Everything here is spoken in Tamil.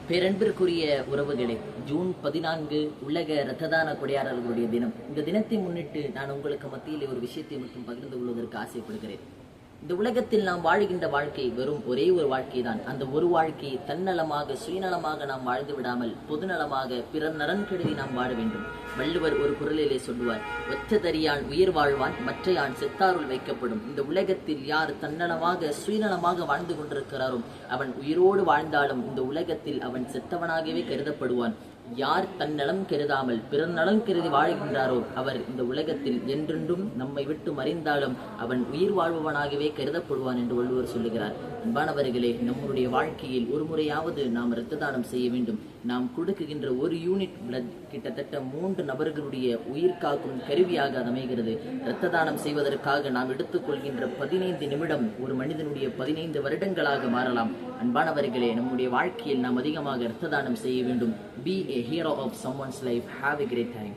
பேரன்பிற்குரிய உறவுகளே, ஜூன் 14 உலக இரத்த தான கொடையாளர்களுடைய தினம். இந்த தினத்தை முன்னிட்டு நான் உங்களுக்கு மத்தியில் ஒரு விஷயத்தை மட்டும் பகிர்ந்து கொள்வதற்கு ஆசைப்படுகிறேன். இந்த உலகத்தில் நாம் வாழ்கின்ற வாழ்க்கை வெறும் ஒரே ஒரு வாழ்க்கை தான். அந்த ஒரு வாழ்க்கையை தன்னலமாக சுயநலமாக நாம் வாழ்ந்து விடாமல் பொதுநலமாக பிறர் நலன் கருதி நாம் வாழ வேண்டும். வள்ளுவர் ஒரு குரலிலே சொல்லுவார், ஒற்றதறியான் உயிர் வாழ்வான் மற்றையான் செத்தாருள் வைக்கப்படும். இந்த உலகத்தில் யார் தன்னலமாக சுயநலமாக வாழ்ந்து கொண்டிருக்கிறாரோ அவன் உயிரோடு வாழ்ந்தாலும் இந்த உலகத்தில் அவன் செத்தவனாகவே கருதப்படுவான். யார் தன்னலம் கருதாமல் பிறர் நலம் கருதி வாழ்கின்றாரோ அவர் இந்த உலகத்தில் என்றென்றும் நம்மை விட்டு மறைந்தாலும் அவன் உயிர் வாழ்பவனாகவே கருதப்படுவான் என்று வள்ளுவர் சொல்லுகிறார். அன்பானவர்களே, நம்முடைய வாழ்க்கையில் ஒரு முறையாவது நாம் இரத்த தானம் செய்ய வேண்டும். நாம் கொடுக்குகின்ற ஒரு யூனிட் பிளட் கிட்டத்தட்ட 3 நபர்களுடைய உயிர் காக்கும் கருவியாக அது அமைகிறது. இரத்த தானம் செய்வதற்காக நாம் எடுத்துக்கொள்கின்ற 15 நிமிடம் ஒரு மனிதனுடைய 15 வருடங்களாக மாறலாம். அன்பானவர்களே, நம்முடைய வாழ்க்கையில் நாம் அதிகமாக இரத்த தானம் செய்ய வேண்டும். Be a hero of someone's life. Have a great time.